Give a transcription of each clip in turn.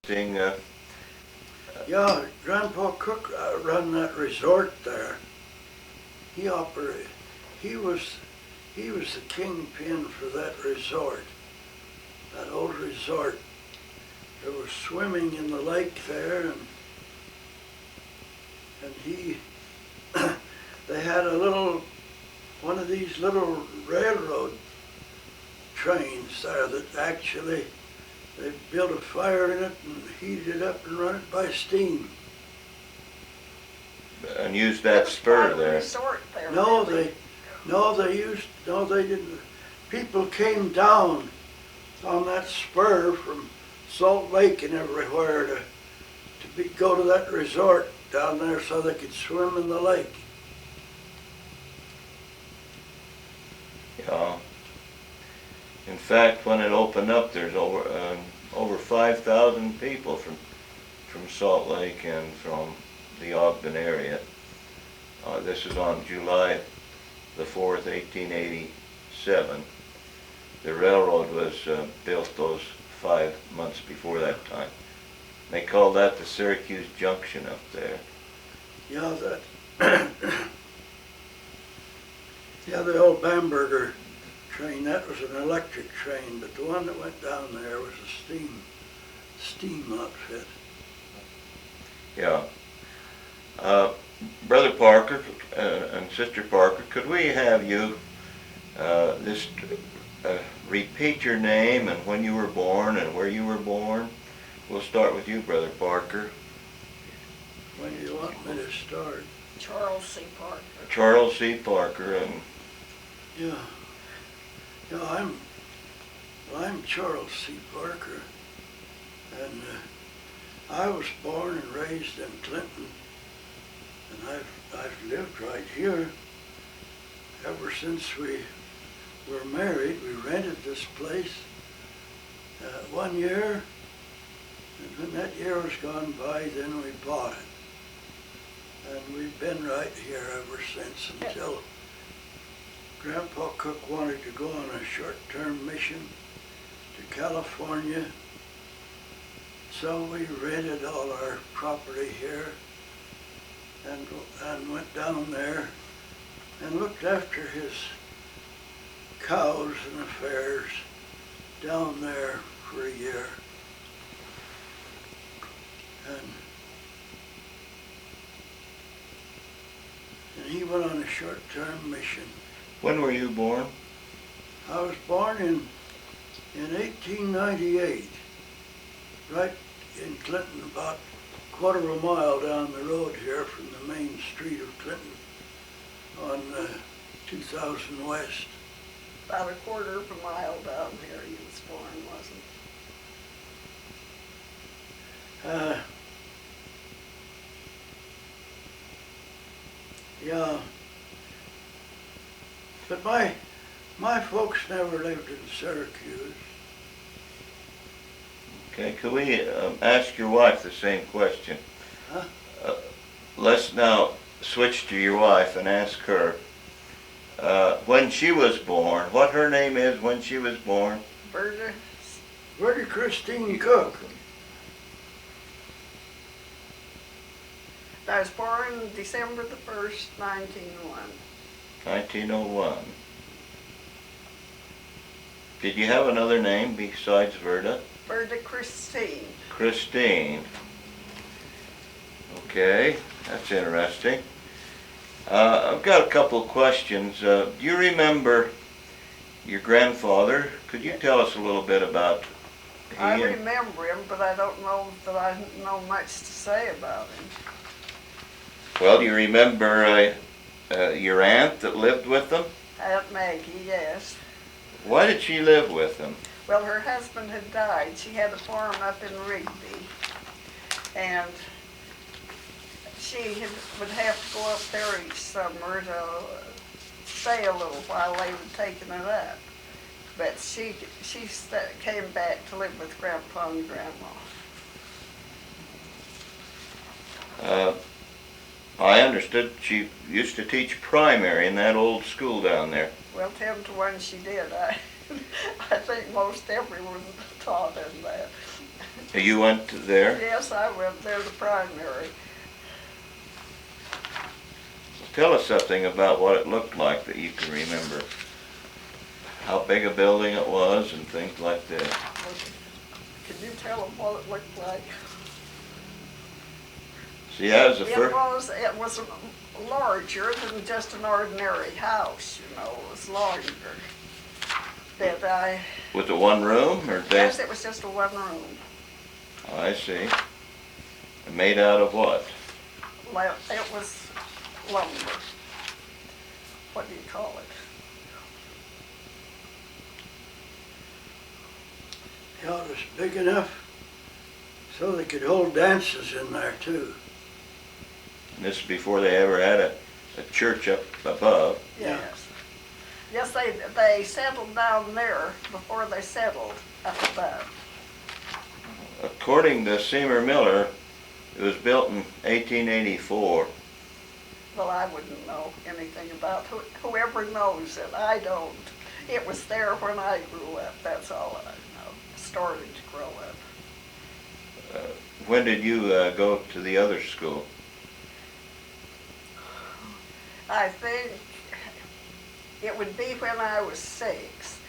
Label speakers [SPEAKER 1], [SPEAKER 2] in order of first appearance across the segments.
[SPEAKER 1] Seeing,
[SPEAKER 2] Yeah, Grandpa Cook run that resort there. He operated. He was he was the kingpin for that resort. That old resort. There was swimming in the lake there, and he they had a little one of these little railroad trains there that actually they built a fire in it and heated it up and run it by steam.
[SPEAKER 1] and used that spur there.
[SPEAKER 3] Resort there.
[SPEAKER 2] No,
[SPEAKER 3] really.
[SPEAKER 2] they didn't. People came down on that spur from Salt Lake and everywhere to go to that resort down there so they could swim in the lake.
[SPEAKER 1] Yeah. In fact, when it opened up, there's over 5,000 people from Salt Lake and from the Ogden area. This is on July the 4th, 1887. The railroad was built those 5 months before that time. They call that the Syracuse Junction up there.
[SPEAKER 2] Yeah, that. Yeah, the old Bamberger train. That was an electric train, but the one that went down there was a steam outfit.
[SPEAKER 1] Yeah. Brother Parker and Sister Parker, could we have you just repeat your name and when you were born and where you were born? We'll start with you, Brother Parker.
[SPEAKER 2] When do you want me to start?
[SPEAKER 3] Charles C. Parker.
[SPEAKER 1] Charles C. Parker, and
[SPEAKER 2] Yeah. Yeah, I'm Charles C. Parker, and I was born and raised in Clinton, and I've lived right here ever since we were married. We rented this place 1 year, and when that year was gone by, then we bought it, and we've been right here ever since until Grandpa Cook wanted to go on a short-term mission to California, so we rented all our property here and went down there and looked after his cows and affairs down there for a year. And he went on a short-term mission.
[SPEAKER 1] when were you born?
[SPEAKER 2] I was born in 1898, right in Clinton, about a quarter of a mile down the road here from the main street of Clinton on 2000 West.
[SPEAKER 3] About a quarter of a mile down here he was born, wasn't
[SPEAKER 2] Yeah, but my folks never lived in Syracuse.
[SPEAKER 1] Okay, could we ask your wife the same question?
[SPEAKER 2] Huh?
[SPEAKER 1] Let's now switch to your wife and ask her when she was born, what her name is when she was born.
[SPEAKER 3] Verda.
[SPEAKER 2] Verda Christine Cook.
[SPEAKER 3] I was born December the 1st, 1901.
[SPEAKER 1] 1901. Did you have another name besides Verda?
[SPEAKER 3] Verda Christine.
[SPEAKER 1] Christine. Okay, that's interesting. I've got a couple of questions. Do you remember your grandfather? Could you tell us a little bit about
[SPEAKER 3] I
[SPEAKER 1] him?
[SPEAKER 3] remember him, but I don't know that I know much to say about him.
[SPEAKER 1] Well, do you remember your aunt that lived with them?
[SPEAKER 3] Aunt Maggie, yes.
[SPEAKER 1] Why did she live with them?
[SPEAKER 3] Well, her husband had died. She had a farm up in Rigby, and she would have to go up there each summer to stay a little while they were taking it up. But she came back to live with Grandpa and Grandma.
[SPEAKER 1] I understood she used to teach primary in that old school down there.
[SPEAKER 3] Well, 10 to 1 she did. I think most everyone taught in that.
[SPEAKER 1] You went there?
[SPEAKER 3] Yes, I went there, the primary.
[SPEAKER 1] Tell us something about what it looked like that you can remember. How big a building it was and things like that.
[SPEAKER 3] Can you tell them what it looked like?
[SPEAKER 1] See, that was the first.
[SPEAKER 3] It was larger than just an ordinary house, you know, it was larger.
[SPEAKER 1] Was it one room or?
[SPEAKER 3] Yes, it was just a one room.
[SPEAKER 1] Oh, I see. Made out of what?
[SPEAKER 3] It was lumber. What do you call it?
[SPEAKER 2] Yeah, it was big enough so they could hold dances in there too.
[SPEAKER 1] And this is before they ever had a church up above.
[SPEAKER 2] Yeah.
[SPEAKER 3] Yes. Yes, they settled down there before they settled up above.
[SPEAKER 1] According to Seymour Miller, it was built in 1884.
[SPEAKER 3] Well, I wouldn't know anything about whoever knows it. I don't. It was there when I grew up. That's all I know. Started to grow up.
[SPEAKER 1] When did you go to the other school?
[SPEAKER 3] I think it would be when I was 6.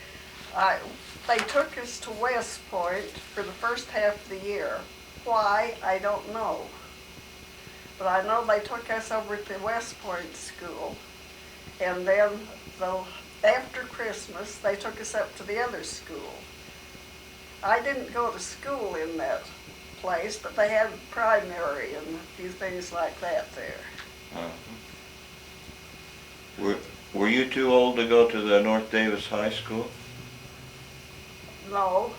[SPEAKER 3] They took us to West Point for the first half of the year. Why, I don't know. But I know they took us over to West Point School, and then after Christmas, they took us up to the other school. I didn't go to school in that place, but they had primary and a few things like that there.
[SPEAKER 1] Were you too old to go to the North Davis High School?
[SPEAKER 3] No,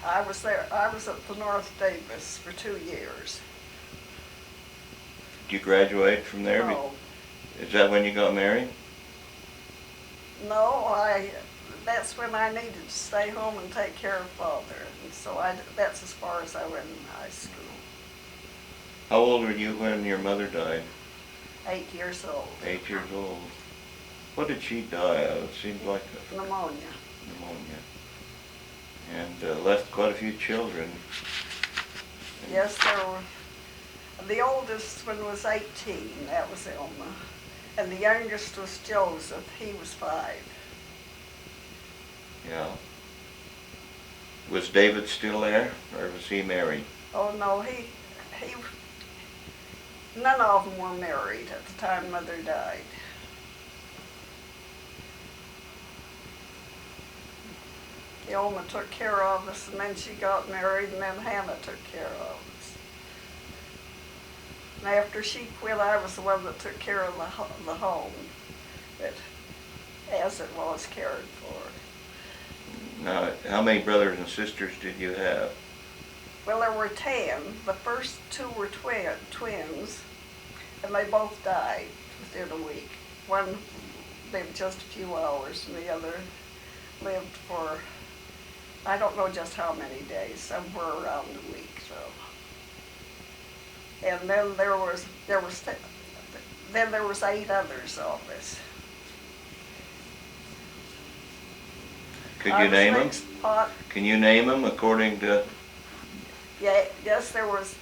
[SPEAKER 3] I was there. I was at the North Davis for 2 years.
[SPEAKER 1] Did you graduate from there?
[SPEAKER 3] No,
[SPEAKER 1] Is that when you got married?
[SPEAKER 3] no, that's when I needed to stay home and take care of Father. And so that's as far as I went in high school.
[SPEAKER 1] How old were you when your mother died?
[SPEAKER 3] 8 years old.
[SPEAKER 1] 8 years old. What did she die of? It seemed like
[SPEAKER 3] Pneumonia.
[SPEAKER 1] pneumonia. And left quite a few children.
[SPEAKER 3] Yes, there were. The oldest one was 18, that was Elma. And the youngest was Joseph, he was 5.
[SPEAKER 1] Yeah. Was David still there, or was he married?
[SPEAKER 3] Oh, no, none of them were married at the time Mother died. Elma took care of us, and then she got married, and then Hannah took care of us. And after she quit, I was the one that took care of the home, as it was cared for.
[SPEAKER 1] Now, how many brothers and sisters did you have?
[SPEAKER 3] Well, there were 10. The first 2 were twins, and they both died within a week. One lived just a few hours, and the other lived for, I don't know just how many days, somewhere around a week. So, and then there was 8 others of us.
[SPEAKER 1] Could you name them?
[SPEAKER 3] Pot.
[SPEAKER 1] Can you name them according to?
[SPEAKER 3] Yeah, yes, there was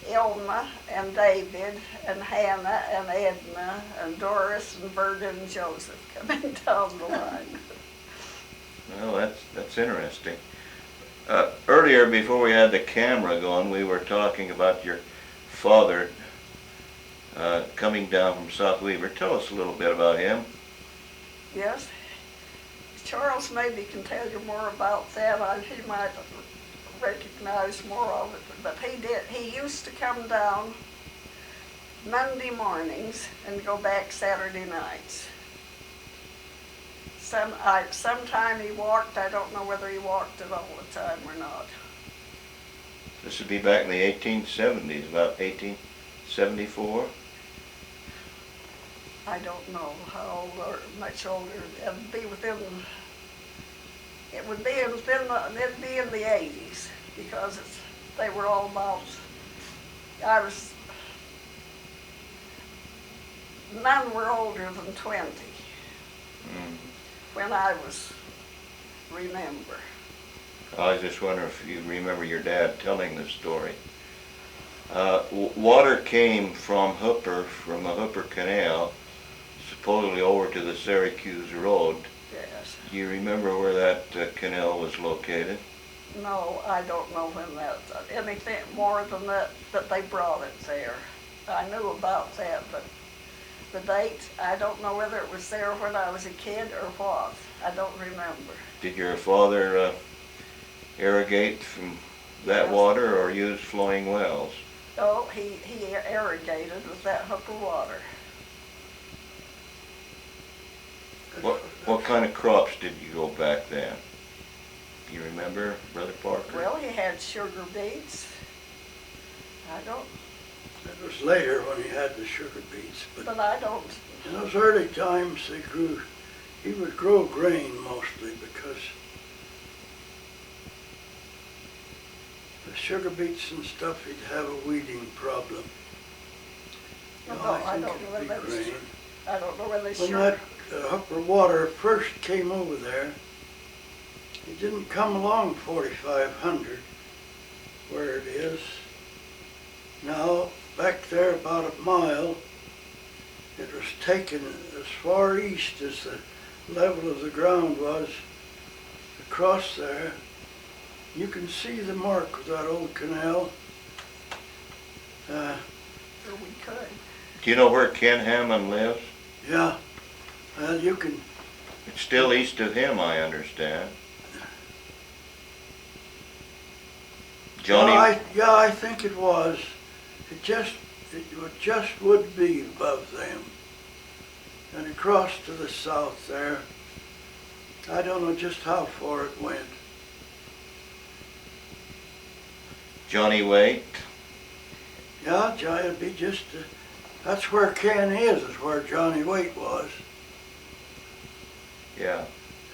[SPEAKER 3] Elma and David and Hannah and Edna and Doris and Verda and Joseph coming down the line.
[SPEAKER 1] Well, that's interesting. Earlier, before we had the camera going, we were talking about your father coming down from South Weaver. Tell us a little bit about him.
[SPEAKER 3] Yes, Charles maybe can tell you more about that. He might recognize more of it, but he did. He used to come down Monday mornings and go back Saturday nights. Sometime he walked. I don't know whether he walked it all the time or not.
[SPEAKER 1] This would be back in the 1870s, about 1874.
[SPEAKER 3] I don't know how old or much older. It'd be it'd be in the 80s because they were all about. None were older than 20 when I remember.
[SPEAKER 1] I was just wondering if you remember your dad telling this story. Water came from the Hooper Canal, supposedly over to the Syracuse Road.
[SPEAKER 3] Yes.
[SPEAKER 1] Do you remember where that canal was located?
[SPEAKER 3] No, I don't know when that, anything more than that they brought it there. I knew about that, but the date, I don't know whether it was there when I was a kid or what. I don't remember.
[SPEAKER 1] Did your father irrigate from that
[SPEAKER 3] Yes.
[SPEAKER 1] water or use flowing wells?
[SPEAKER 3] Oh, he irrigated with that Hooper water.
[SPEAKER 1] What kind of crops did you grow back then? Do you remember, Brother Parker?
[SPEAKER 3] Well, he had sugar beets. I don't,
[SPEAKER 2] It was later when he had the sugar beets,
[SPEAKER 3] but I don't,
[SPEAKER 2] in those early times he would grow grain mostly because the sugar beets and stuff, he'd have a weeding problem.
[SPEAKER 3] no,
[SPEAKER 2] No,
[SPEAKER 3] I
[SPEAKER 2] think
[SPEAKER 3] don't know
[SPEAKER 2] it'd
[SPEAKER 3] whether
[SPEAKER 2] be
[SPEAKER 3] that was,
[SPEAKER 2] grain.
[SPEAKER 3] I don't know whether
[SPEAKER 2] When
[SPEAKER 3] sugar.
[SPEAKER 2] that Hooper water first came over there, it didn't come along 4,500 where it is. Now, back there about a mile, it was taken as far east as the level of the ground was across there. You can see the mark of that old canal.
[SPEAKER 3] Or we could.
[SPEAKER 1] Do you know where Ken Hammond lives?
[SPEAKER 2] Yeah, well, you can,
[SPEAKER 1] It's still east of him, I understand. Johnny,
[SPEAKER 2] I think it was. It would be above them. And across to the south there, I don't know just how far it went.
[SPEAKER 1] Johnny Waite,
[SPEAKER 2] Yeah, Johnny would be just, that's where Ken is where Johnny Waite was.
[SPEAKER 1] yeah.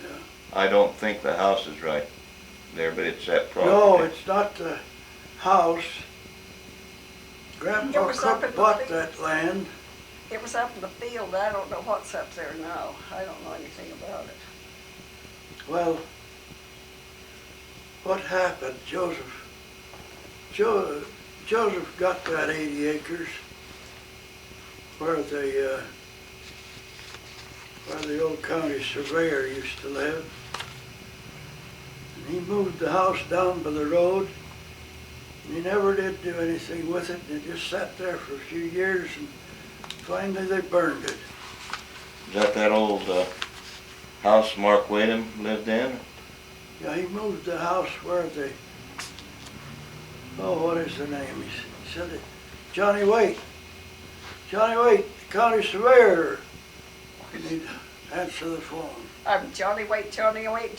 [SPEAKER 2] Yeah.
[SPEAKER 1] I don't think the house is right there, but it's that property.
[SPEAKER 2] No, it's not the house.
[SPEAKER 3] It
[SPEAKER 2] Grandpa
[SPEAKER 3] was up
[SPEAKER 2] Cook
[SPEAKER 3] in the
[SPEAKER 2] bought
[SPEAKER 3] field.
[SPEAKER 2] that land.
[SPEAKER 3] It was up in the field. I don't know what's up there now. I don't know anything about it.
[SPEAKER 2] Well, what happened, Joseph got that 80 acres where the old county surveyor used to live. And he moved the house down by the road. And he never did do anything with it. And it just sat there for a few years, and finally they burned it.
[SPEAKER 1] Is that old house Mark Wadham lived in?
[SPEAKER 2] Yeah, he moved the house where what is the name? He said it, Johnny Waite, the county surveyor. You need to answer the phone.
[SPEAKER 3] I'm Johnny Waite, Johnny Waite,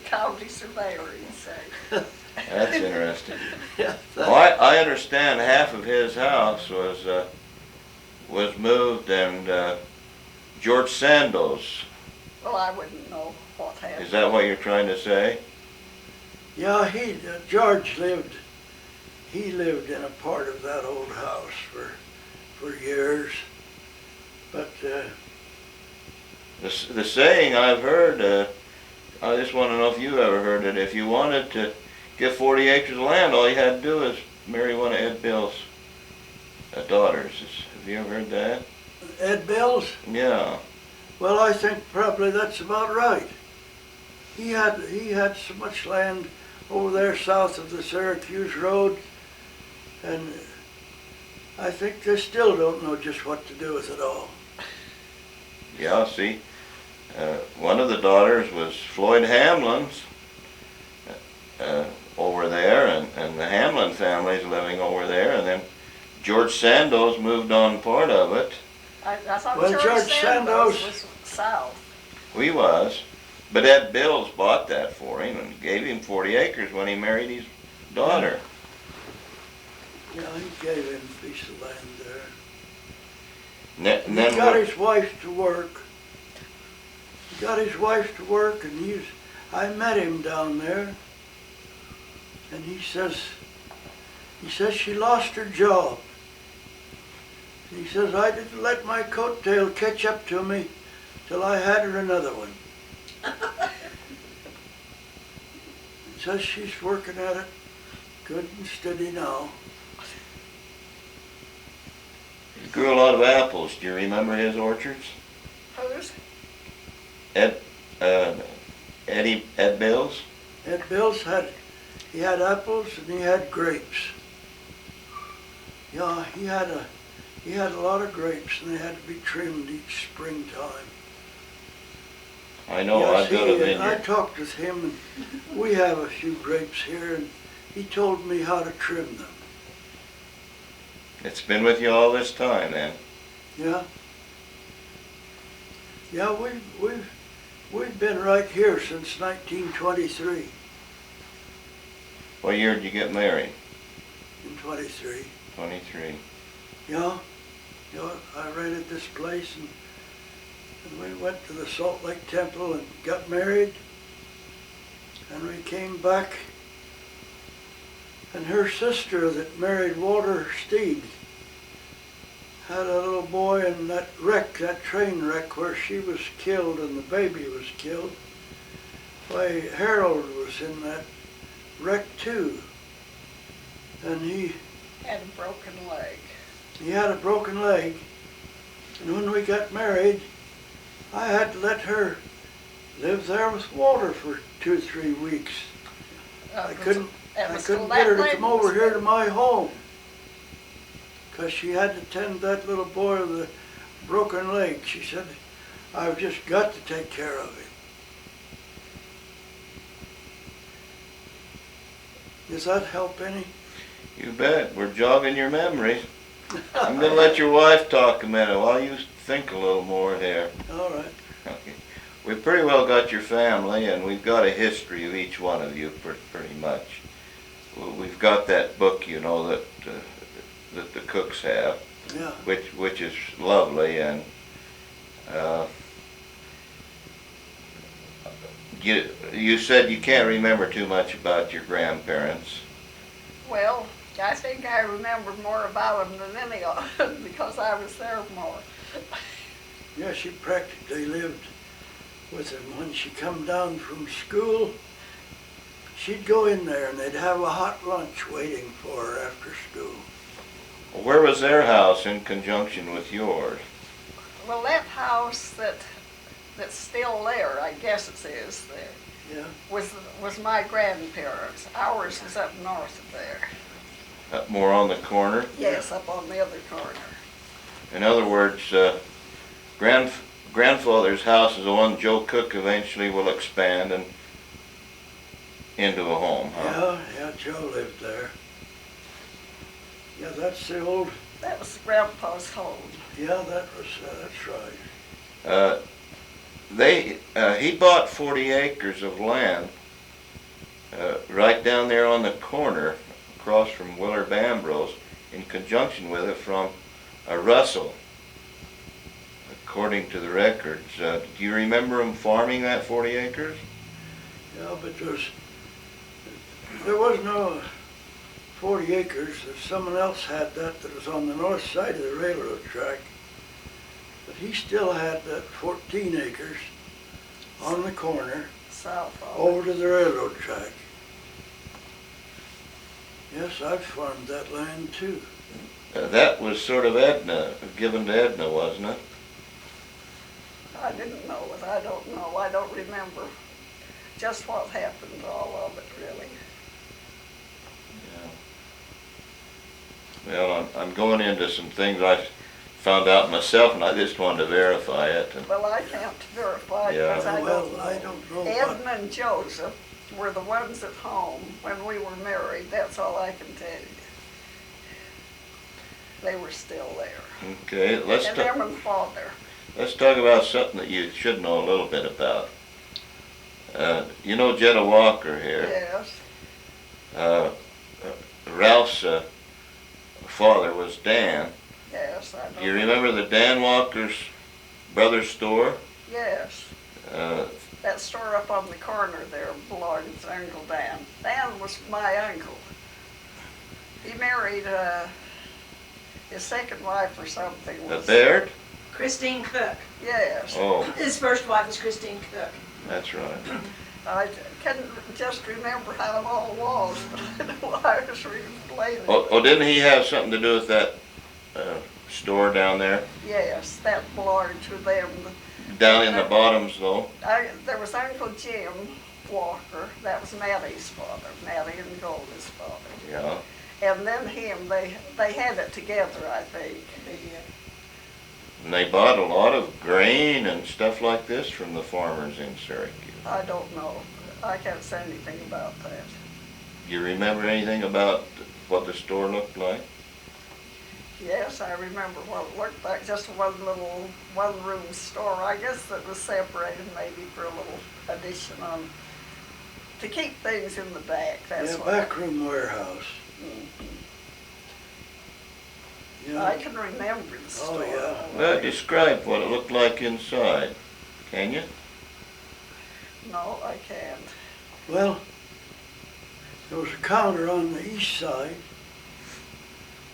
[SPEAKER 3] county surveyor, you say.
[SPEAKER 1] That's interesting.
[SPEAKER 2] Yeah.
[SPEAKER 1] Well, I understand half of his house was moved, and George Sandoz.
[SPEAKER 3] Well, I wouldn't know what happened.
[SPEAKER 1] Is that what you're trying to say?
[SPEAKER 2] Yeah, George lived in a part of that old house for years. But
[SPEAKER 1] The saying I've heard, I just want to know if you ever heard it. If you wanted to get 40 acres of land, all you had to do was marry one of Ed Bill's daughters. Have you ever heard that?
[SPEAKER 2] Ed Bills,
[SPEAKER 1] Yeah.
[SPEAKER 2] well, I think probably that's about right. He had so much land over there south of the Syracuse Road, and I think they still don't know just what to do with it all.
[SPEAKER 1] Yeah, see, one of the daughters was Floyd Hamlin's over there, and the Hamlin family's living over there, and then George Sandoz moved on part of it.
[SPEAKER 3] I thought
[SPEAKER 2] Well,
[SPEAKER 3] George
[SPEAKER 2] George
[SPEAKER 3] Sandoz
[SPEAKER 2] Sandoz-
[SPEAKER 3] was south.
[SPEAKER 1] We was, but Ed Bills bought that for him and gave him 40 acres when he married his daughter.
[SPEAKER 2] Yeah, he gave him a piece of land there.
[SPEAKER 1] And
[SPEAKER 2] He
[SPEAKER 1] then
[SPEAKER 2] got
[SPEAKER 1] what-
[SPEAKER 2] his wife to work. And I met him down there, and he says she lost her job. He says, I didn't let my coattail catch up to me till I had her another one. says she's working at it good and steady now.
[SPEAKER 1] He grew a lot of apples. Do you remember his orchards?
[SPEAKER 3] Who's?
[SPEAKER 1] Ed Bill's?
[SPEAKER 2] Ed Bill's he had apples and he had grapes. Yeah, he had a lot of grapes and they had to be trimmed each springtime.
[SPEAKER 1] I know,
[SPEAKER 2] Yes,
[SPEAKER 1] I've got a
[SPEAKER 2] I
[SPEAKER 1] vineyard.
[SPEAKER 2] talked with him and we have a few grapes here and he told me how to trim them.
[SPEAKER 1] It's been with you all this time, then?
[SPEAKER 2] Yeah. Yeah, we've been right here since 1923.
[SPEAKER 1] What year did you get married?
[SPEAKER 2] In 23.
[SPEAKER 1] 23.
[SPEAKER 2] Yeah. Yeah, I rented this place and we went to the Salt Lake Temple and got married. And we came back. And her sister that married Walter Steed had a little boy in that wreck, that train wreck where she was killed and the baby was killed. Why, Harold was in that wreck too. And he
[SPEAKER 3] Had a broken leg.
[SPEAKER 2] had a broken leg. And when we got married, I had to let her live there with Walter for 2-3 weeks. I couldn't get her to come over here to my home. Because she had to tend that little boy with a broken leg. She said, I've just got to take care of him. Does that help any?
[SPEAKER 1] You bet. We're jogging your memories. I'm going to let your wife talk a minute while you think a little more here.
[SPEAKER 2] All right.
[SPEAKER 1] Okay. We've pretty well got your family, and we've got a history of each one of you, pretty much. We've got that book, you know, that the Cooks have,
[SPEAKER 2] Yeah.
[SPEAKER 1] which is lovely, and you said you can't remember too much about your grandparents.
[SPEAKER 3] Well, I think I remember more about them than any of them because I was there more.
[SPEAKER 2] Yeah, she practically lived with him. When she come down from school, she'd go in there and they'd have a hot lunch waiting for her after school.
[SPEAKER 1] Where was their house in conjunction with yours?
[SPEAKER 3] Well, that house that's still there, I guess it is there,
[SPEAKER 2] Yeah.
[SPEAKER 3] was my grandparents'. Ours is up north of there.
[SPEAKER 1] Up more on the corner?
[SPEAKER 3] Yes, up on the other corner.
[SPEAKER 1] In other words, grandfather's house is the one Joe Cook eventually will expand and into a home, huh?
[SPEAKER 2] Yeah, Joe lived there. Yeah, that's the old,
[SPEAKER 3] That was Grandpa's home.
[SPEAKER 2] yeah, that's right.
[SPEAKER 1] He bought 40 acres of land right down there on the corner across from Willard Ambrose in conjunction with it from a Russell, according to the records. Do you remember him farming that 40 acres?
[SPEAKER 2] Yeah, but there was no 40 acres. Someone else had that was on the north side of the railroad track. But he still had that 14 acres on the corner
[SPEAKER 3] South of it.
[SPEAKER 2] over to the railroad track. Yes, I've farmed that land too.
[SPEAKER 1] That was sort of given to Edna, wasn't it?
[SPEAKER 3] I didn't know it. I don't know. I don't remember just what happened to all of it, really.
[SPEAKER 1] Yeah. Well, I'm going into some things I found out myself, and I just wanted to verify it. And
[SPEAKER 3] Well, I can't verify
[SPEAKER 1] Yeah.
[SPEAKER 3] because I
[SPEAKER 2] Well,
[SPEAKER 3] don't know.
[SPEAKER 2] I don't know.
[SPEAKER 3] Edna and Joseph were the ones at home when we were married. That's all I can tell you. They were still there.
[SPEAKER 1] Okay,
[SPEAKER 3] And them and Father.
[SPEAKER 1] let's talk about something that you should know a little bit about. You know Jetta Walker here.
[SPEAKER 3] Yes,
[SPEAKER 1] Ralph's father was Dan.
[SPEAKER 3] yes, I know.
[SPEAKER 1] Do you remember the Dan Walker's brother's store?
[SPEAKER 3] Yes. That store up on the corner there belonged to Uncle Dan. Dan was my uncle. He married his second wife or something. Was,
[SPEAKER 1] Baird?
[SPEAKER 4] Christine Cook.
[SPEAKER 3] Yes.
[SPEAKER 1] Oh,
[SPEAKER 4] His first wife was Christine Cook.
[SPEAKER 1] that's right.
[SPEAKER 3] I couldn't just remember how it all was, but I know I was explaining.
[SPEAKER 1] Didn't he have something to do with that store down there?
[SPEAKER 3] Yes, that belonged to them.
[SPEAKER 1] Down in the bottoms, though.
[SPEAKER 3] There was Uncle Jim Walker, that was Maddie's father, Maddie and Goldie's father.
[SPEAKER 1] Yeah.
[SPEAKER 3] And then him, they had it together, I think.
[SPEAKER 1] And they bought a lot of grain and stuff like this from the farmers in Syracuse.
[SPEAKER 3] I don't know. I can't say anything about that.
[SPEAKER 1] You remember anything about what the store looked like?
[SPEAKER 3] Yes, I remember what it looked like, just one-room store. I guess that was separated maybe for a little addition on, to keep things in the back, that's
[SPEAKER 2] Yeah,
[SPEAKER 3] what.
[SPEAKER 2] backroom warehouse. Yeah.
[SPEAKER 3] I can remember the store.
[SPEAKER 2] Oh, yeah.
[SPEAKER 3] all
[SPEAKER 1] Well,
[SPEAKER 3] right.
[SPEAKER 1] describe what it looked like inside, can you?
[SPEAKER 3] No, I can't.
[SPEAKER 2] Well, there was a counter on the east side,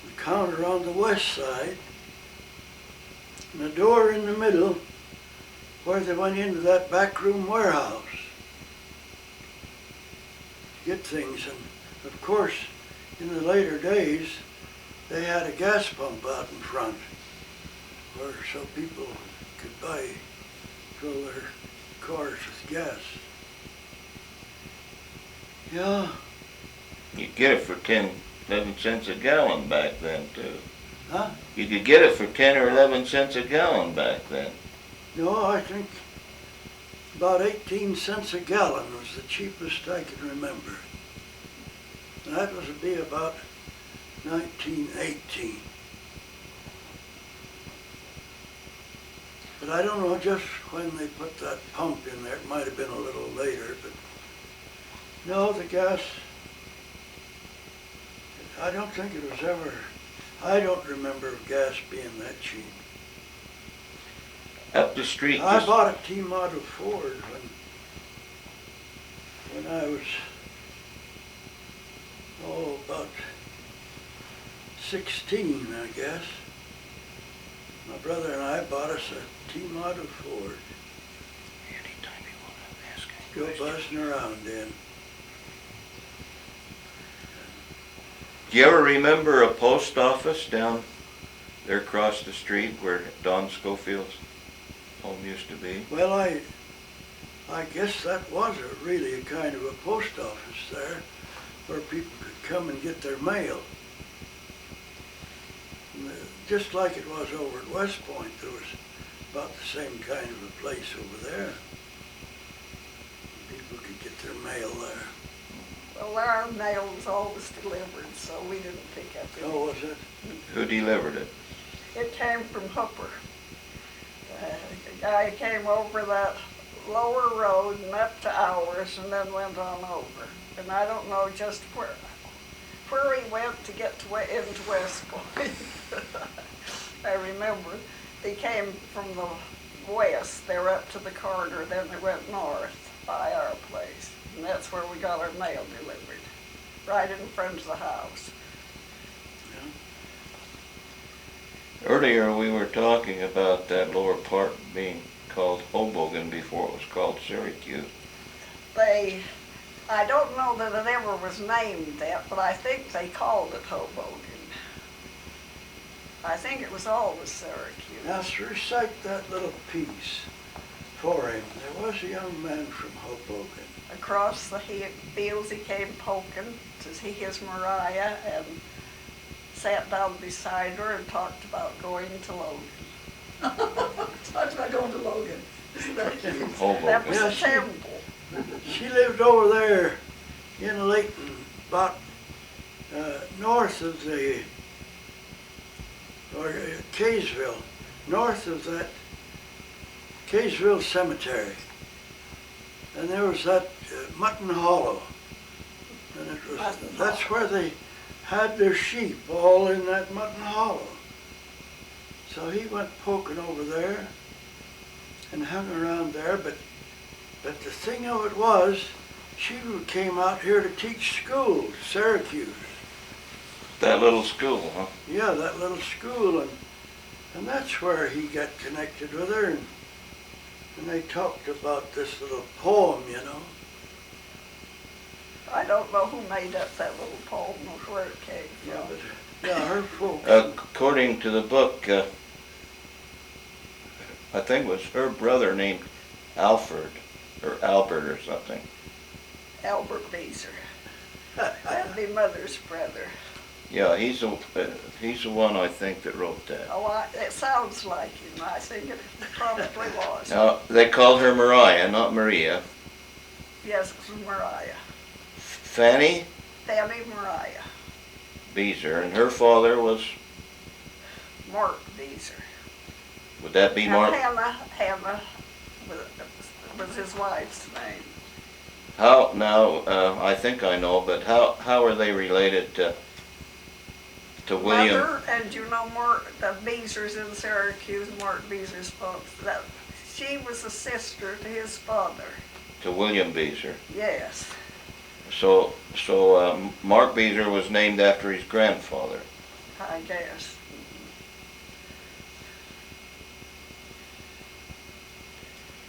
[SPEAKER 2] a counter on the west side, and a door in the middle where they went into that backroom warehouse to get things. And of course, in the later days, they had a gas pump out in front where so people could fill their cars with gas. Yeah.
[SPEAKER 1] You get it for 10, 11 cents a gallon back then, too.
[SPEAKER 2] Huh?
[SPEAKER 1] You could get it for 10 or 11 cents a gallon back then.
[SPEAKER 2] No, I think about 18 cents a gallon was the cheapest I can remember. And that was to be about 1918. But I don't know just when they put that pump in there. It might have been a little later, but no, the gas, I don't think it was ever, I don't remember gas being that cheap.
[SPEAKER 1] Up the street,
[SPEAKER 2] I
[SPEAKER 1] just,
[SPEAKER 2] bought a T-model Ford when I was, about 16, I guess. My brother and I bought us a T-model Ford.
[SPEAKER 1] anytime you want to ask any
[SPEAKER 2] Go
[SPEAKER 1] question.
[SPEAKER 2] buzzing around in.
[SPEAKER 1] Do you ever remember a post office down there across the street where Don Schofield's home used to be?
[SPEAKER 2] Well, I guess that was really a kind of a post office there where people could come and get their mail. And, just like it was over at West Point, there was about the same kind of a place over there. People could get their mail there.
[SPEAKER 3] Well, our mail was always delivered, so we didn't pick up anything.
[SPEAKER 2] Oh, was it?
[SPEAKER 1] Who delivered it?
[SPEAKER 3] It came from Hooper. A guy came over that lower road and up to ours and then went on over. And I don't know just where he went to get into West Point. I remember they came from the west. They were up to the corner, then they went north by our place. And that's where we got our mail delivered, right in front of the house.
[SPEAKER 1] Earlier we were talking about that lower part being called Hoboken before it was called Syracuse.
[SPEAKER 3] I don't know that it ever was named that, but I think they called it Hoboken. I think it was always Syracuse.
[SPEAKER 2] Now, to recite that little piece for him, there was a young man from Hoboken.
[SPEAKER 3] Across the fields he came poking to see his Mariah and sat down beside her and talked about going to Logan.
[SPEAKER 4] Talked about going to Logan. Isn't that cute?
[SPEAKER 1] Hoboken.
[SPEAKER 3] That was
[SPEAKER 2] Yeah,
[SPEAKER 3] a
[SPEAKER 2] she-
[SPEAKER 3] temple.
[SPEAKER 2] She lived over there in Layton, about north of Kaysville, north of that Kaysville Cemetery. And there was that Mutton Hollow. And that's where they had their sheep, all in that Mutton Hollow. So he went poking over there and hung around there, but the thing of it was, she came out here to teach school, Syracuse.
[SPEAKER 1] That little school, huh?
[SPEAKER 2] Yeah, that little school, and that's where he got connected with her, and they talked about this little poem, you know.
[SPEAKER 3] I don't know who made up that little poem or where it came
[SPEAKER 2] Yeah,
[SPEAKER 3] from.
[SPEAKER 2] but, yeah, her folks.
[SPEAKER 1] According to the book, I think it was her brother named Alfred, or Albert or something.
[SPEAKER 3] Albert Beezer. That'd be Mother's brother.
[SPEAKER 1] Yeah, he's the one I think that wrote that.
[SPEAKER 3] Oh, it sounds like him. I think it probably was.
[SPEAKER 1] Now, they called her Mariah, not Maria.
[SPEAKER 3] Yes, it was Mariah.
[SPEAKER 1] Fanny
[SPEAKER 3] Fanny Mariah.
[SPEAKER 1] Beezer, and her father was,
[SPEAKER 3] Mark Beezer.
[SPEAKER 1] would that be
[SPEAKER 3] And
[SPEAKER 1] Mark?
[SPEAKER 3] Hannah was his wife's name.
[SPEAKER 1] How, now, I think I know, but how are they related to William?
[SPEAKER 3] Mother, and you know the Beezers in Syracuse, Mark Beezer's folks, that she was a sister to his father.
[SPEAKER 1] To William Beezer.
[SPEAKER 3] Yes.
[SPEAKER 1] So Mark Beezer was named after his grandfather.
[SPEAKER 3] I guess.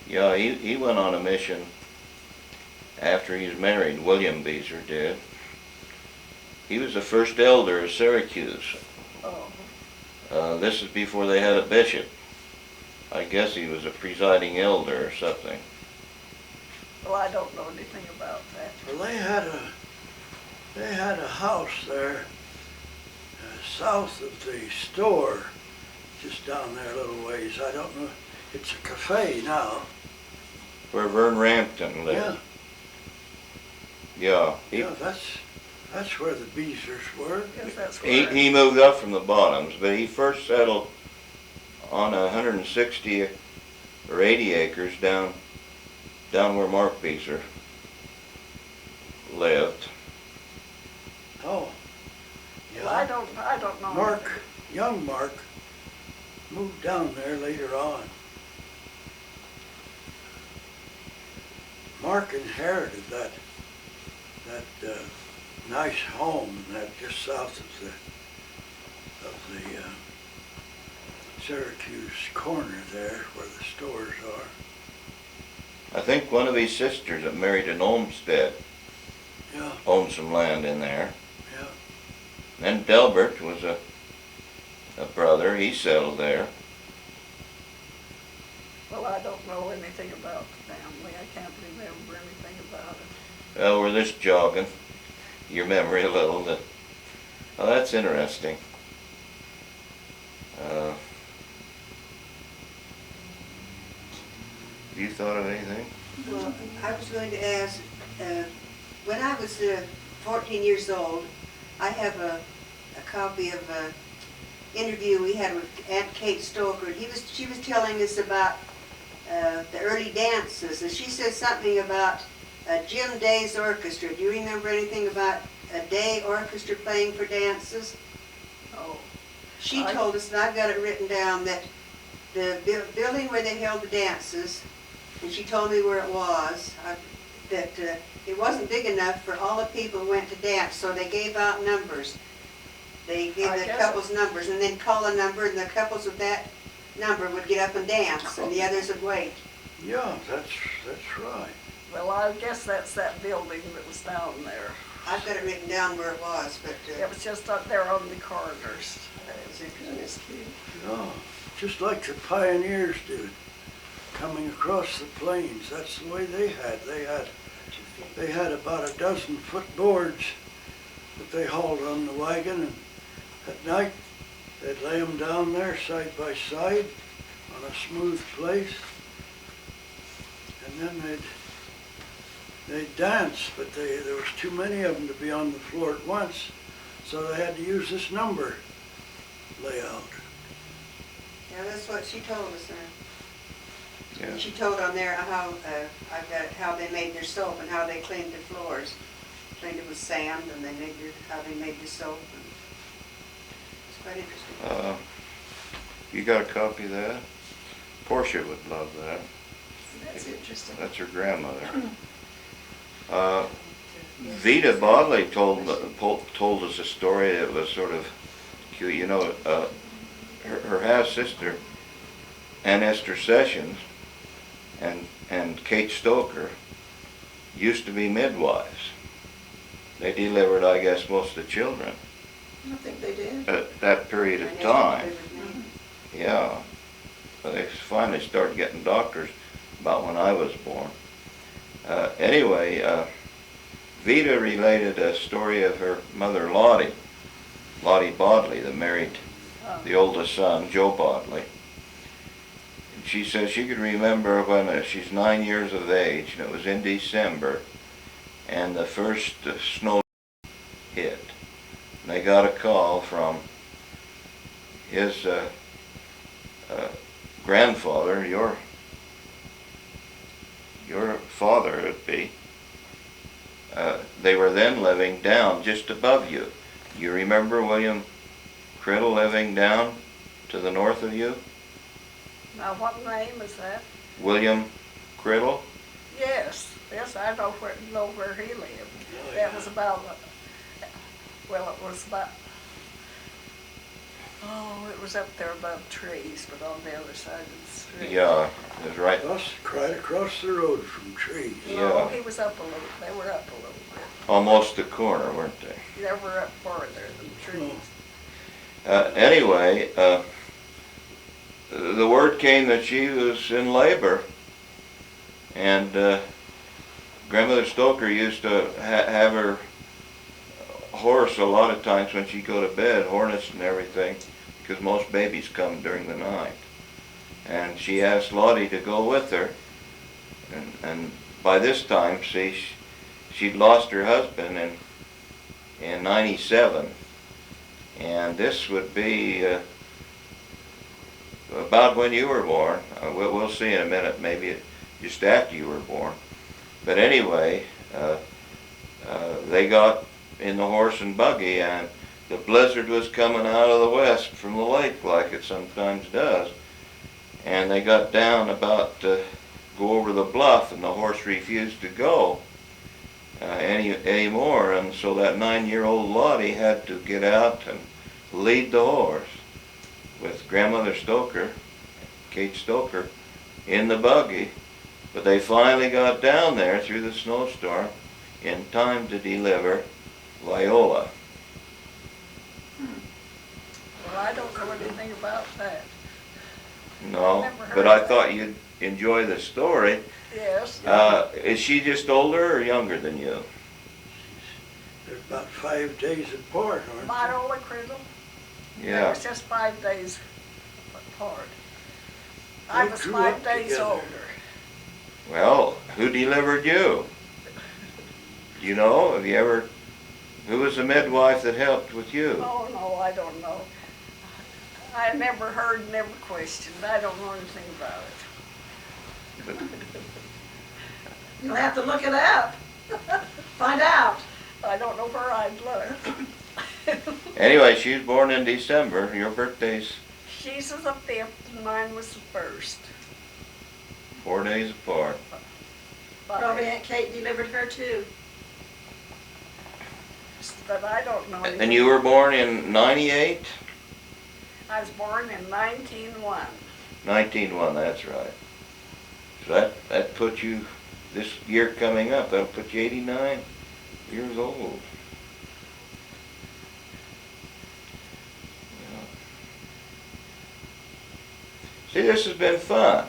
[SPEAKER 1] Yeah, he went on a mission after he was married, William Beezer did. He was the first elder of Syracuse.
[SPEAKER 3] Oh.
[SPEAKER 1] This is before they had a bishop. I guess he was a presiding elder or something.
[SPEAKER 3] Well, I don't know anything about that.
[SPEAKER 2] Well, they had a house there south of the store, just down there a little ways. I don't know. It's a cafe now.
[SPEAKER 1] Where Vern Rampton lived.
[SPEAKER 2] Yeah,
[SPEAKER 1] Yeah.
[SPEAKER 2] yeah, that's where the Beezers were.
[SPEAKER 3] Yes, that's where.
[SPEAKER 1] He moved up from the Bottoms, but he first settled on 160 or 80 acres down where Mark Beezer lived.
[SPEAKER 2] Oh,
[SPEAKER 3] Well, I
[SPEAKER 2] yeah.
[SPEAKER 3] don't know.
[SPEAKER 2] Mark, young Mark, moved down there later on. Mark inherited that nice home that just south of the Syracuse corner there where the stores are.
[SPEAKER 1] I think one of his sisters that married in Olmsted
[SPEAKER 2] Yeah,
[SPEAKER 1] owned some land in there.
[SPEAKER 2] yeah.
[SPEAKER 1] Then Delbert was a brother. He settled there.
[SPEAKER 3] Well, I don't know anything about the family. I can't remember anything about it.
[SPEAKER 1] Well, we're just jogging your memory a little. Oh, that's interesting. Have you thought of anything?
[SPEAKER 5] Well, I was going to ask, when I was 14 years old, I have a copy of an interview we had with Aunt Kate Stoker. She was telling us about the early dances, and she said something about Jim Day's orchestra. Do you remember anything about a Day orchestra playing for dances?
[SPEAKER 3] Oh.
[SPEAKER 5] She told us, and I've got it written down, that the building where they held the dances, and she told me where it was, that it wasn't big enough for all the people who went to dance, so they gave out numbers. They gave the couples numbers, and then call a number, and the couples with that number would get up and dance, and the others would wait.
[SPEAKER 2] Yeah, that's right.
[SPEAKER 3] Well, I guess that's that building that was down there.
[SPEAKER 5] I've got it written down where it was, but
[SPEAKER 3] It was just up there on the corridors.
[SPEAKER 5] that was interesting.
[SPEAKER 2] Yeah, just like the pioneers did, coming across the plains. That's the way they had. They had about a dozen footboards that they hauled on the wagon, and at night they'd lay them down there side by side on a smooth place, and then they'd dance, but there was too many of them to be on the floor at once, so they had to use this number layout.
[SPEAKER 5] Yeah, that's what she told us.
[SPEAKER 1] Yeah.
[SPEAKER 5] She told on there how I've got how they made their soap and how they cleaned the floors. Cleaned it with sand, and how they made the soap. And it's quite interesting.
[SPEAKER 1] You got a copy of that? Portia would love that.
[SPEAKER 4] That's interesting.
[SPEAKER 1] That's her grandmother. Vita Bodley told us a story that was sort of cute. You know, her half-sister, Ann Esther Sessions, and Kate Stoker used to be midwives. They delivered, I guess, most of the children
[SPEAKER 4] I think they did.
[SPEAKER 1] at that period of time. Yeah. But they finally started getting doctors about when I was born. Anyway, Vita related a story of her mother Lottie Bodley, that married the oldest son, Joe Bodley. And she says she could remember when she's 9 years of age, and it was in December, and the first snow hit. And they got a call from his grandfather, your father it would be. They were then living down just above you. You remember William Criddle living down to the north of you?
[SPEAKER 3] Now, what name is that?
[SPEAKER 1] William Criddle?
[SPEAKER 3] Yes, I know where he lived. That was about, well, it was about, it was up there above trees, but on the other side of the street.
[SPEAKER 1] Yeah, it was right.
[SPEAKER 2] Right across the road from trees.
[SPEAKER 3] No,
[SPEAKER 1] Yeah.
[SPEAKER 3] he was up a little, they were up a little bit.
[SPEAKER 1] Almost the corner, weren't they?
[SPEAKER 3] They were up farther than trees.
[SPEAKER 1] Anyway, the word came that she was in labor, and Grandmother Stoker used to have her horse a lot of times when she'd go to bed, harnessed and everything, because most babies come during the night. And she asked Lottie to go with her, and by this time, see, she'd lost her husband in 97, and this would be about when you were born. We'll see in a minute, maybe just after you were born. But anyway, they got in the horse and buggy, and the blizzard was coming out of the west from the lake like it sometimes does. And they got down about to go over the bluff, and the horse refused to go anymore, and so that 9-year-old Lottie had to get out and lead the horse with Grandmother Stoker, Kate Stoker, in the buggy. But they finally got down there through the snowstorm in time to deliver Viola.
[SPEAKER 3] Well, I don't know anything about that.
[SPEAKER 1] No,
[SPEAKER 3] Never heard
[SPEAKER 1] but I
[SPEAKER 3] that.
[SPEAKER 1] thought you'd enjoy the story.
[SPEAKER 3] Yes.
[SPEAKER 1] Is she just older or younger than you?
[SPEAKER 2] They're about 5 days apart, aren't they?
[SPEAKER 3] Viola Criddle. They
[SPEAKER 1] Yeah.
[SPEAKER 3] was just 5 days apart.
[SPEAKER 2] They
[SPEAKER 3] I was
[SPEAKER 2] grew
[SPEAKER 3] 5
[SPEAKER 2] up
[SPEAKER 3] days
[SPEAKER 2] together.
[SPEAKER 3] older.
[SPEAKER 1] Well, who delivered you? Do you know? Have you ever? Who was the midwife that helped with you?
[SPEAKER 3] Oh, no, I don't know. I never heard, never questioned. I don't know anything about it.
[SPEAKER 4] You'll have to look it up. Find out.
[SPEAKER 3] I don't know where I'd look.
[SPEAKER 1] Anyway, she was born in December. Your birthday's
[SPEAKER 3] She's the 5th and mine was the 1st.
[SPEAKER 1] 4 days apart.
[SPEAKER 4] Probably Aunt Kate delivered her too.
[SPEAKER 3] But I don't know anything.
[SPEAKER 1] And you were born in 98?
[SPEAKER 3] I was born in 1901.
[SPEAKER 1] 1901, that's right. So that puts you, this year coming up, that'll put you 89 years old. Yeah. See, this has been fun.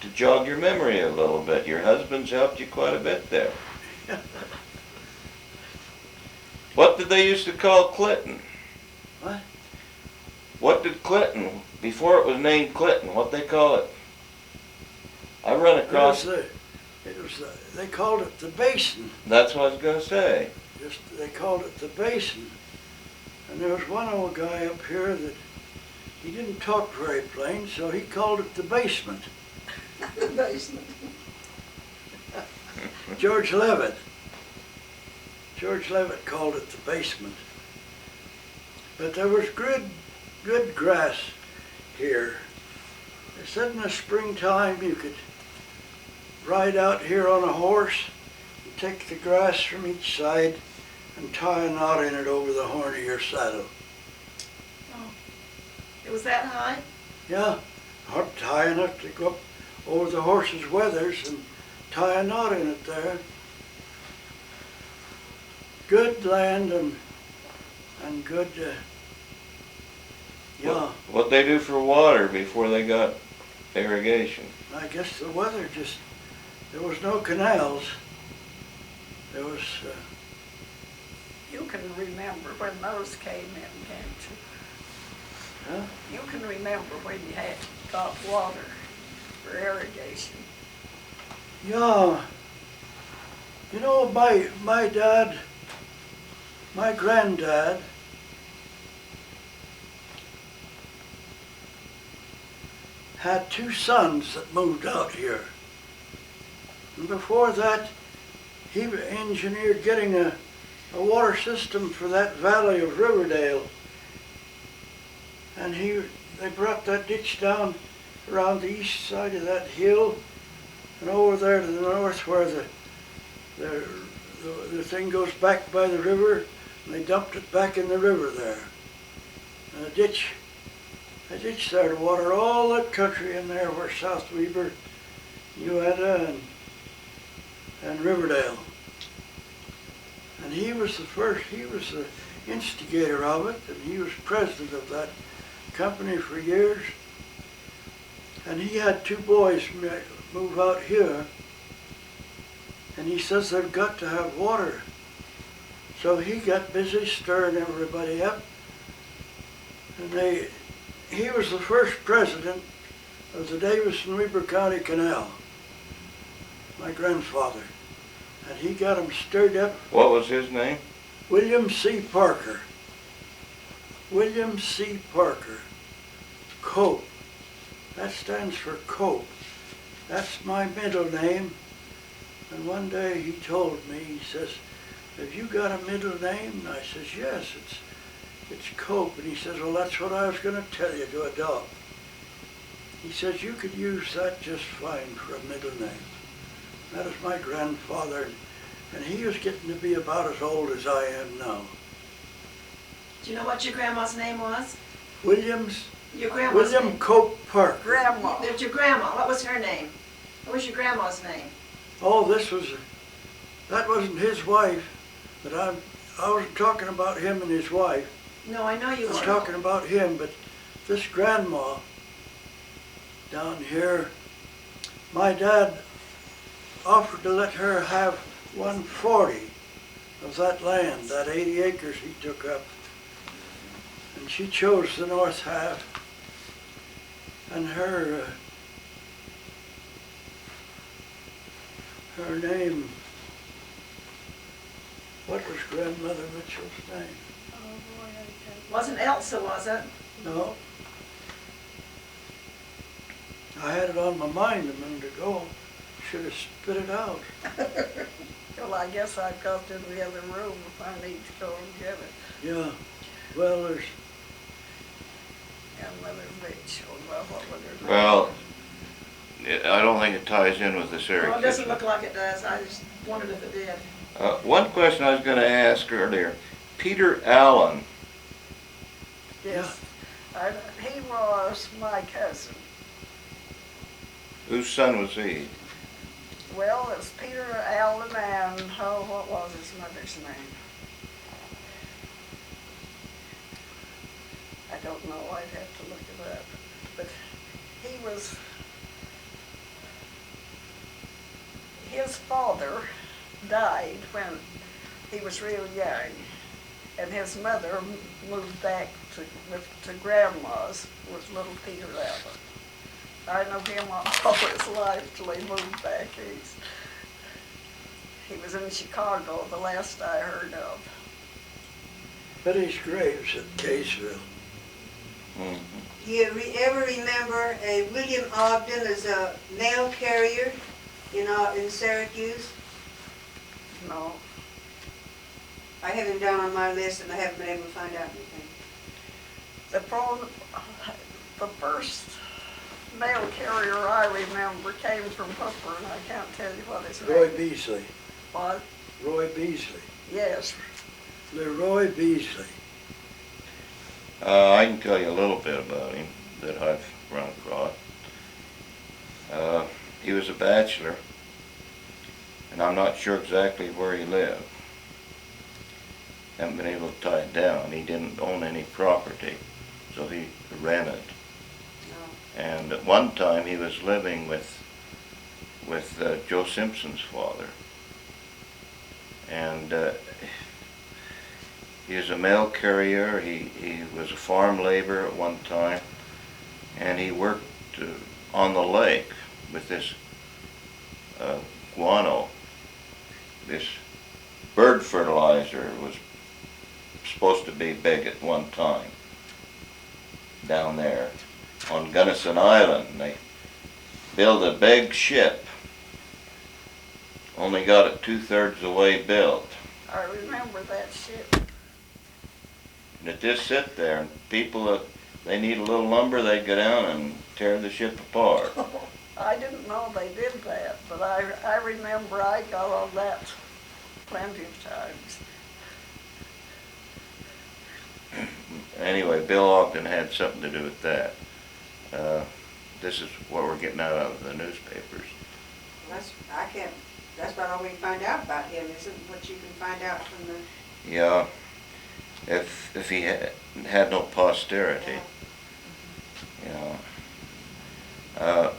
[SPEAKER 1] To jog your memory a little bit. Your husband's helped you quite a bit there. What did they used to call Clinton?
[SPEAKER 2] What?
[SPEAKER 1] What did Clinton, before it was named Clinton, what they call it? I run across,
[SPEAKER 2] They called it the basin.
[SPEAKER 1] that's what I was gonna say.
[SPEAKER 2] They called it the basin. And there was one old guy up here that he didn't talk very plain, so he called it the basement.
[SPEAKER 4] The basement.
[SPEAKER 2] George Levitt. George Levitt called it the basement. But there was good grass here. They said in the springtime you could ride out here on a horse and take the grass from each side and tie a knot in it over the horn of your saddle.
[SPEAKER 4] It was that high?
[SPEAKER 2] Yeah, high enough to go up over the horse's wethers and tie a knot in it there. good land and good, yeah.
[SPEAKER 1] What they do for water before they got irrigation?
[SPEAKER 2] I guess the weather just, there was no canals. There was,
[SPEAKER 3] You can remember when those came in, can't you?
[SPEAKER 2] huh?
[SPEAKER 3] You can remember when you had got water for irrigation.
[SPEAKER 2] Yeah. You know, my dad, my granddad, had two sons that moved out here. And before that, he engineered getting a water system for that valley of Riverdale. And they brought that ditch down around the east side of that hill and over there to the north where the thing goes back by the river, and they dumped it back in the river there. And a ditch there to water all that country in there where South Weber, Ueda, and Riverdale. And he was the instigator of it, and he was president of that company for years. And he had two boys move out here, and he says they've got to have water. So he got busy stirring everybody up, and he was the first president of the Davis and Weber County Canal, my grandfather. And he got them stirred up.
[SPEAKER 1] What was his name?
[SPEAKER 2] William C. Parker. William C. Parker. Cope. That stands for Cope. That's my middle name. And one day he told me, he says, "Have you got a middle name?" And I says, "Yes, it's Cope." And he says, "Well, that's what I was going to tell you to adopt." He says, "You could use that just fine for a middle name." That is my grandfather, and he was getting to be about as old as I am now.
[SPEAKER 4] Do you know what your grandma's name was?
[SPEAKER 2] William
[SPEAKER 4] Name?
[SPEAKER 2] Cope Parker.
[SPEAKER 3] Grandma.
[SPEAKER 4] There's your grandma. What was her name? What was your grandma's name?
[SPEAKER 2] Oh, that wasn't his wife, but I wasn't talking about him and his wife.
[SPEAKER 4] No, I know you
[SPEAKER 2] I'm
[SPEAKER 4] weren't.
[SPEAKER 2] talking about him, but this grandma down here, my dad offered to let her have 1/40 of that land, that 80 acres he took up. And she chose the north half. And her name, what was Grandmother Mitchell's name?
[SPEAKER 4] Wasn't Elsa, was it?
[SPEAKER 2] No. I had it on my mind a minute ago. Should have spit it out.
[SPEAKER 3] Well, I guess I've got it in the other room if I need to go and get it.
[SPEAKER 2] Yeah. Well, there's,
[SPEAKER 3] And Mother Mitchell, well, what would her name?
[SPEAKER 1] Well, I don't think it ties in with this area.
[SPEAKER 4] Well, it doesn't look like it does. I just wondered if it did.
[SPEAKER 1] One question I was going to ask earlier. Peter Allen,
[SPEAKER 3] Yes. He was my cousin.
[SPEAKER 1] whose son was he?
[SPEAKER 3] Well, it's Peter Allen and, oh, what was his mother's name? I don't know, I'd have to look it up. But his father died when he was real young. And his mother moved back to Grandma's with little Peter Allen. I know him all his life till he moved back east. He was in Chicago, the last I heard of.
[SPEAKER 2] Betty's grave's at Kaysville.
[SPEAKER 1] Mm-hmm.
[SPEAKER 5] Do you ever remember a William Ogden as a mail carrier in Syracuse?
[SPEAKER 3] No.
[SPEAKER 5] I have him down on my list and I haven't been able to find out anything.
[SPEAKER 3] The first mail carrier I remember came from Hooper, and I can't tell you what his
[SPEAKER 2] Roy
[SPEAKER 3] name.
[SPEAKER 2] Beasley.
[SPEAKER 3] What?
[SPEAKER 2] Roy Beasley.
[SPEAKER 3] Yes.
[SPEAKER 2] Leroy Beasley.
[SPEAKER 1] I can tell you a little bit about him that I've run across. He was a bachelor, and I'm not sure exactly where he lived. haven't been able to tie it down. He didn't own any property, so he rented.
[SPEAKER 5] No.
[SPEAKER 1] And at one time he was living with Joe Simpson's father. And he was a mail carrier. He was a farm laborer at one time, and he worked on the lake with this guano. This bird fertilizer was supposed to be big at one time down there on Gunnison Island. They built a big ship, only got it 2/3 the way built.
[SPEAKER 3] I remember that ship.
[SPEAKER 1] And it just sit there, and people, they need a little lumber, they'd go down and tear the ship apart.
[SPEAKER 3] I didn't know they did that, but I remember I got on that plenty of times.
[SPEAKER 1] Anyway, Bill Ogden had something to do with that. This is what we're getting out of the newspapers.
[SPEAKER 5] That's about all we can find out about him, isn't what you can find out from the,
[SPEAKER 1] Yeah, if he had no posterity, you know.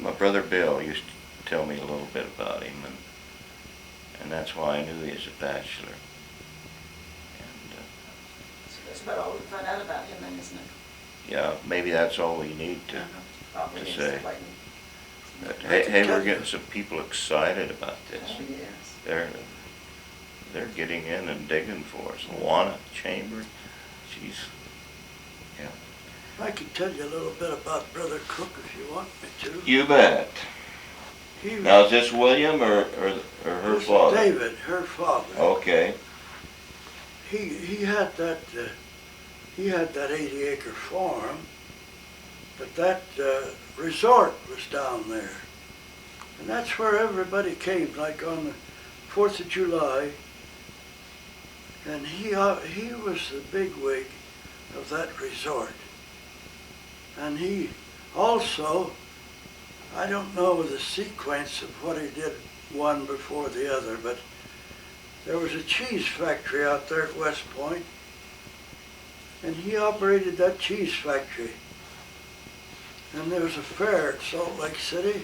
[SPEAKER 1] My brother Bill used to tell me a little bit about him, and that's why I knew he was a bachelor. And
[SPEAKER 4] So that's about all we find out about him then, isn't it?
[SPEAKER 1] yeah, maybe that's all we need to.
[SPEAKER 4] Probably
[SPEAKER 1] To
[SPEAKER 4] is,
[SPEAKER 1] say.
[SPEAKER 4] like,
[SPEAKER 1] But hey, we're getting some people excited about this.
[SPEAKER 4] oh, yes.
[SPEAKER 1] They're getting in and digging for us. Luana Chambers, she's, yeah.
[SPEAKER 2] I can tell you a little bit about Brother Cook if you want me to.
[SPEAKER 1] You bet.
[SPEAKER 2] He was,
[SPEAKER 1] Now, is this William or her
[SPEAKER 2] this is
[SPEAKER 1] father?
[SPEAKER 2] David, her father.
[SPEAKER 1] Okay.
[SPEAKER 2] He had that 80-acre farm, but that resort was down there. And that's where everybody came, like on the 4th of July. And he was the bigwig of that resort. And he also, I don't know the sequence of what he did one before the other, but there was a cheese factory out there at West Point, and he operated that cheese factory. And there was a fair at Salt Lake City,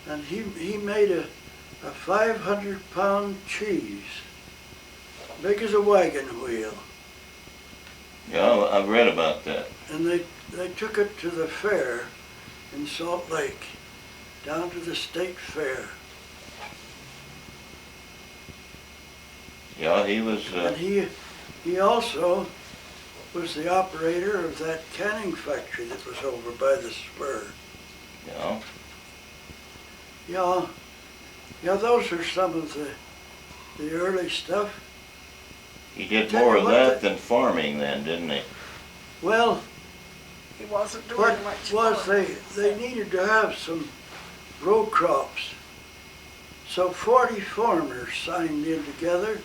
[SPEAKER 2] and he made a 500-pound cheese, big as a wagon wheel.
[SPEAKER 1] Yeah, I've read about that.
[SPEAKER 2] And they took it to the fair in Salt Lake, down to the state fair.
[SPEAKER 1] Yeah, he was,
[SPEAKER 2] And he also was the operator of that canning factory that was over by the spur.
[SPEAKER 1] yeah.
[SPEAKER 2] Yeah, those are some of the early stuff.
[SPEAKER 1] He did
[SPEAKER 2] Tell
[SPEAKER 1] more
[SPEAKER 2] you
[SPEAKER 1] of
[SPEAKER 2] what,
[SPEAKER 1] that than farming then, didn't he?
[SPEAKER 2] Well,
[SPEAKER 3] He wasn't doing
[SPEAKER 2] what
[SPEAKER 3] much
[SPEAKER 2] was
[SPEAKER 3] farming.
[SPEAKER 2] they needed to have some row crops. So 40 farmers signed in together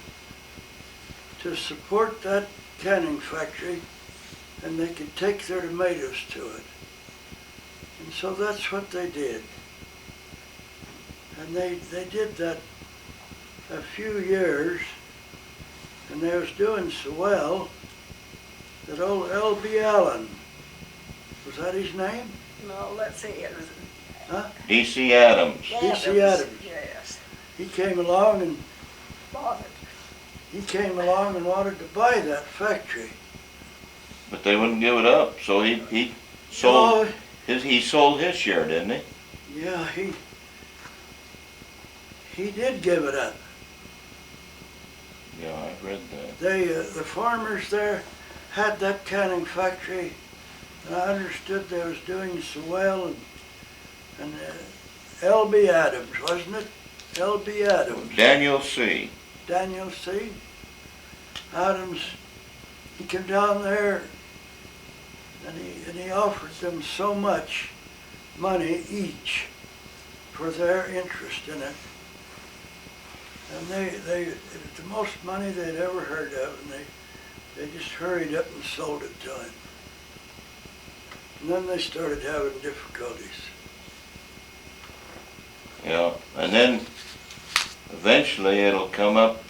[SPEAKER 2] to support that canning factory, and they could take their tomatoes to it. And so that's what they did. And they did that a few years, and they was doing so well that old L.B. Allen, was that his name?
[SPEAKER 3] No, let's see, it was
[SPEAKER 2] Huh?
[SPEAKER 1] D.C. Adams.
[SPEAKER 2] D.C. Adams.
[SPEAKER 3] Yes,
[SPEAKER 2] He came along and
[SPEAKER 3] bought it.
[SPEAKER 2] wanted to buy that factory.
[SPEAKER 1] But they wouldn't give it up, so he sold
[SPEAKER 2] Oh,
[SPEAKER 1] he sold his share, didn't he?
[SPEAKER 2] yeah, he did give it up.
[SPEAKER 1] Yeah, I've read that.
[SPEAKER 2] The farmers there had that canning factory, and I understood they was doing so well, and L.B. Adams, wasn't it? L.B. Adams.
[SPEAKER 1] Daniel C.
[SPEAKER 2] Daniel C. Adams, he came down there and he offered them so much money each for their interest in it. And it was the most money they'd ever heard of, and they just hurried up and sold it to him. And then they started having difficulties.
[SPEAKER 1] Yeah, and then eventually it'll come up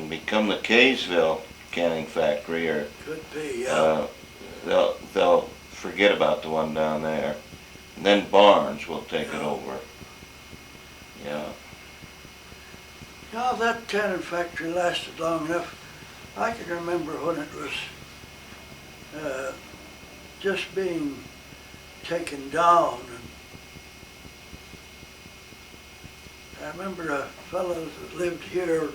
[SPEAKER 1] become the Kaysville canning factory, or
[SPEAKER 2] Could be, yeah.
[SPEAKER 1] they'll forget about the one down there. And then Barnes will take it
[SPEAKER 2] Yeah.
[SPEAKER 1] over. Yeah.
[SPEAKER 2] Yeah, that canning factory lasted long enough. I can remember when it was just being taken down. And I remember a fellow that lived here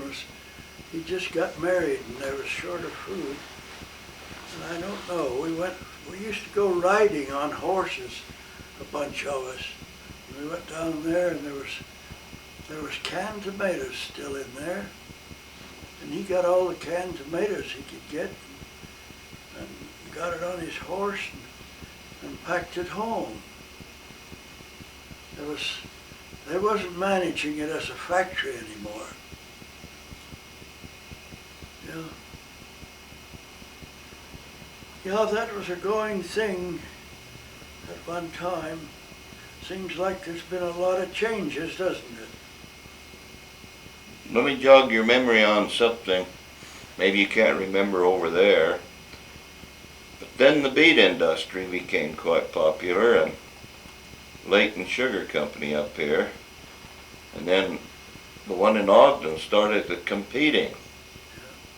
[SPEAKER 2] he just got married and they was short of food. And I don't know, we used to go riding on horses, a bunch of us. And we went down there and there was canned tomatoes still in there. And he got all the canned tomatoes he could get and got it on his horse and packed it home. They wasn't managing it as a factory anymore. Yeah. Yeah, that was a going thing at one time. Seems like there's been a lot of changes, doesn't it?
[SPEAKER 1] Let me jog your memory on something maybe you can't remember over there. But then the beet industry became quite popular, and Leighton Sugar Company up here. And then the one in Ogden started competing.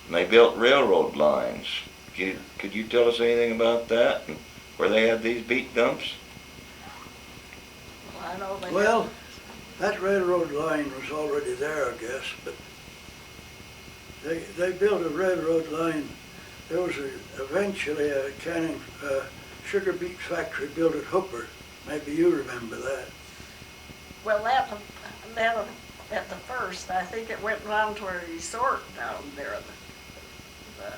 [SPEAKER 1] And they built railroad lines. Could you tell us anything about that, and where they had these beet dumps?
[SPEAKER 3] Well, I know they
[SPEAKER 2] Well, that railroad line was already there, I guess, but they built a railroad line. There was eventually a canning sugar beet factory built at Hooper. Maybe you remember that.
[SPEAKER 3] Well, that at the first, I think it went round to a resort down there, the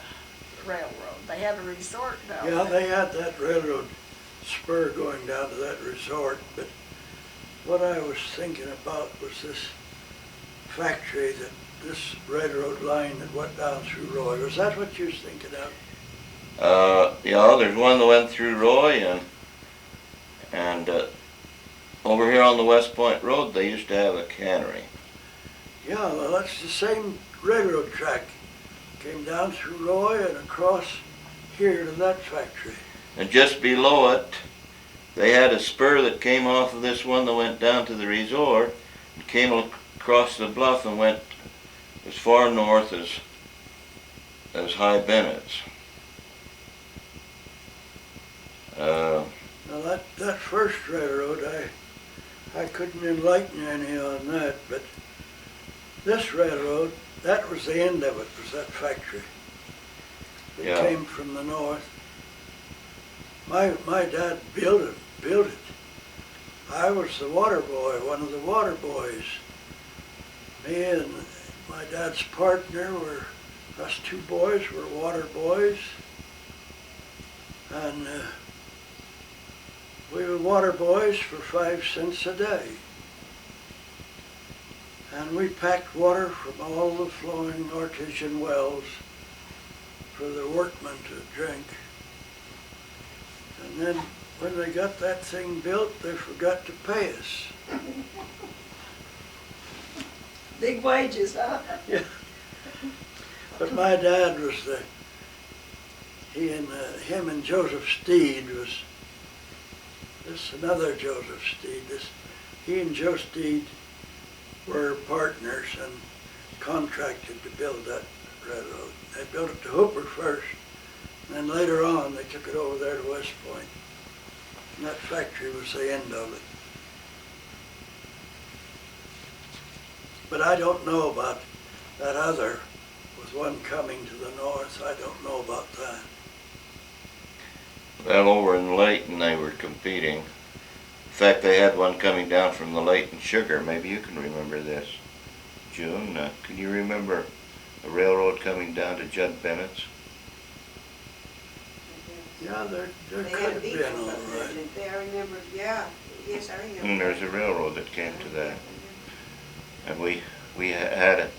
[SPEAKER 3] railroad. They had a resort down
[SPEAKER 2] Yeah,
[SPEAKER 3] there.
[SPEAKER 2] they had that railroad spur going down to that resort, but what I was thinking about was this factory, this railroad line that went down through Roy. Was that what you was thinking of?
[SPEAKER 1] Yeah, there's one that went through Roy, and over here on the West Point Road, they used to have a cannery.
[SPEAKER 2] Yeah, well, that's the same railroad track. Came down through Roy and across here to that factory.
[SPEAKER 1] And just below it, they had a spur that came off of this one that went down to the resort, and came across the bluff and went as far north as High Bennett's.
[SPEAKER 2] Now that first railroad, I couldn't enlighten you any on that, but this railroad, that was the end of it, was that factory. It
[SPEAKER 1] Yeah.
[SPEAKER 2] came from the north. My dad built it. I was the water boy, one of the water boys. Me and my dad's partner us two boys were water boys. And we were water boys for 5 cents a day. And we packed water from all the flowing artesian wells for the workmen to drink. And then when they got that thing built, they forgot to pay us.
[SPEAKER 4] Big wages, huh?
[SPEAKER 2] Yeah. But my dad was him and Joseph Steed another Joseph Steed. He and Joe Steed were partners and contracted to build that railroad. They built it to Hooper first, and then later on they took it over there to West Point. And that factory was the end of it. But I don't know about that other, with one coming to the north. I don't know about that.
[SPEAKER 1] Well, over in Leighton, they were competing. In fact, they had one coming down from the Leighton Sugar. Maybe you can remember this. June, can you remember a railroad coming down to Judd Bennett's?
[SPEAKER 2] Yeah, there
[SPEAKER 5] They
[SPEAKER 2] could
[SPEAKER 5] had a
[SPEAKER 2] have
[SPEAKER 5] beat
[SPEAKER 2] been,
[SPEAKER 5] dump
[SPEAKER 2] all
[SPEAKER 5] up there,
[SPEAKER 2] right.
[SPEAKER 5] didn't they? I remember, yeah, yes, I remember.
[SPEAKER 1] And there's a railroad that came to that. And we had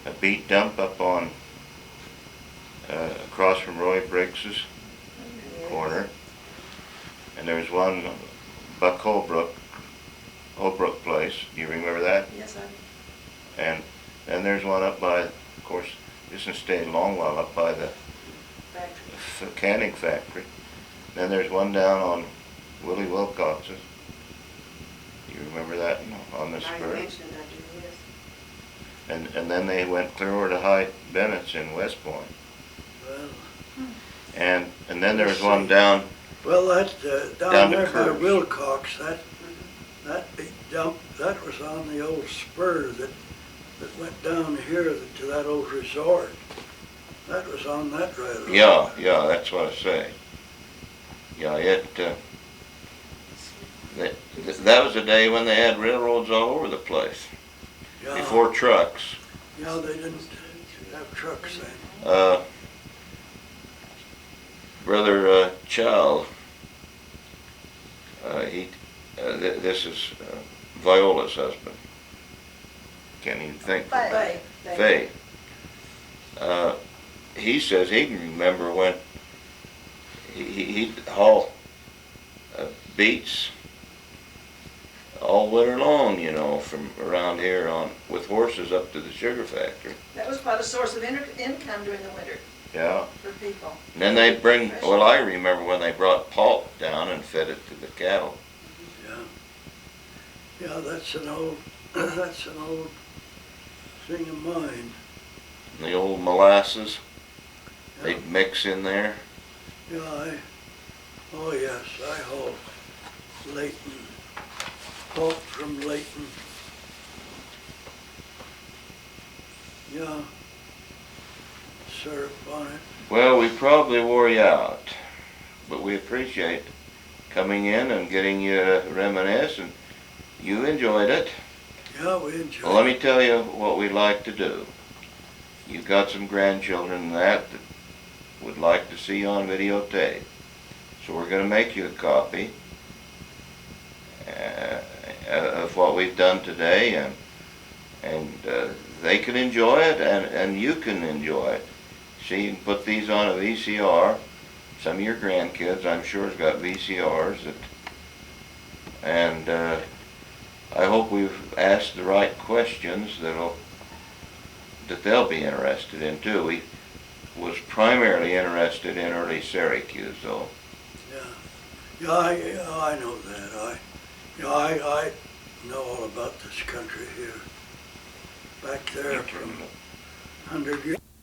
[SPEAKER 1] a beet dump up on across from Roy Briggs's corner, and there's one Buck Holbrook place. Do you remember that?
[SPEAKER 4] Yes, I.
[SPEAKER 1] And then there's one up by, of course, Doesn't stay long while up by the canning factory. Then there's one down on Willie Wilcox's. You remember that on the
[SPEAKER 5] I
[SPEAKER 1] spur?
[SPEAKER 5] mentioned I do, yes.
[SPEAKER 1] And then they went clear over to High Bennett's in West Point.
[SPEAKER 2] Well,
[SPEAKER 1] And then there was one down,
[SPEAKER 2] well, that,
[SPEAKER 1] Down
[SPEAKER 2] down
[SPEAKER 1] to
[SPEAKER 2] there by
[SPEAKER 1] Curves.
[SPEAKER 2] Wilcox, that big dump, that was on the old spur that went down here to that old resort. That was on that right away.
[SPEAKER 1] yeah, that's what I say. Yeah, that was the day when they had railroads all over the place,
[SPEAKER 2] Yeah.
[SPEAKER 1] before trucks.
[SPEAKER 2] Yeah, they didn't have trucks then.
[SPEAKER 1] Brother Charles, this is Viola's husband. Can't even think.
[SPEAKER 3] Faye.
[SPEAKER 1] Faye. He says he can remember when he'd haul beets all winter long, from around here with horses up to the sugar factory.
[SPEAKER 4] That was quite a source of income during the winter
[SPEAKER 1] Yeah.
[SPEAKER 4] for people.
[SPEAKER 1] And then they'd bring, well, I remember when they brought pulp down and fed it to the cattle.
[SPEAKER 2] Yeah, that's an old thing of mine.
[SPEAKER 1] And the old molasses,
[SPEAKER 2] Yeah,
[SPEAKER 1] they'd mix in there.
[SPEAKER 2] yeah, oh yes, I hauled Leighton, pulp from Leighton. Yeah, syrup on it.
[SPEAKER 1] Well, we probably wore you out, but we appreciate coming in and getting you to reminisce, and you enjoyed it.
[SPEAKER 2] Yeah, we enjoyed
[SPEAKER 1] Well, let me
[SPEAKER 2] it.
[SPEAKER 1] tell you what we'd like to do. You've got some grandchildren and that would like to see you on videotape. So we're going to make you a copy of what we've done today, and they can enjoy it, and you can enjoy it. See, you can put these on a VCR. Some of your grandkids, I'm sure, has got VCRs. And I hope we've asked the right questions that they'll be interested in too. We was primarily interested in early Syracuse, though.
[SPEAKER 2] Yeah, I know that. I know all about this country here. Back there from 100 years.